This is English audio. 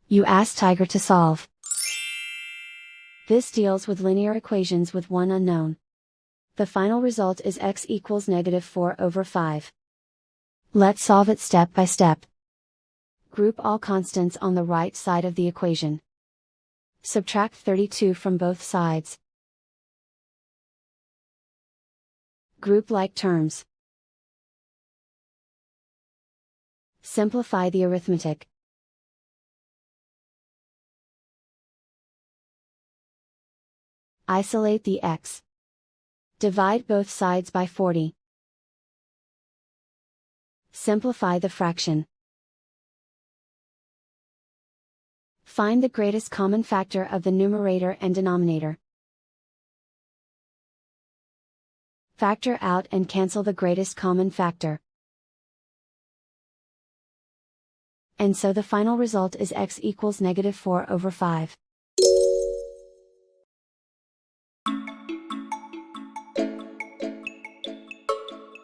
You ask Tiger to solve. This deals with linear equations with one unknown. The final result is x equals -4/5. Let's solve it step by step. Group all constants on the right side of the equation. Subtract 32 from both sides. Group like terms. Simplify the arithmetic. Isolate the x. Divide both sides by 40. Simplify the fraction. Find the greatest common factor of the numerator and denominator. Factor out and cancel the greatest common factor. And so the final result is x equals -4/5.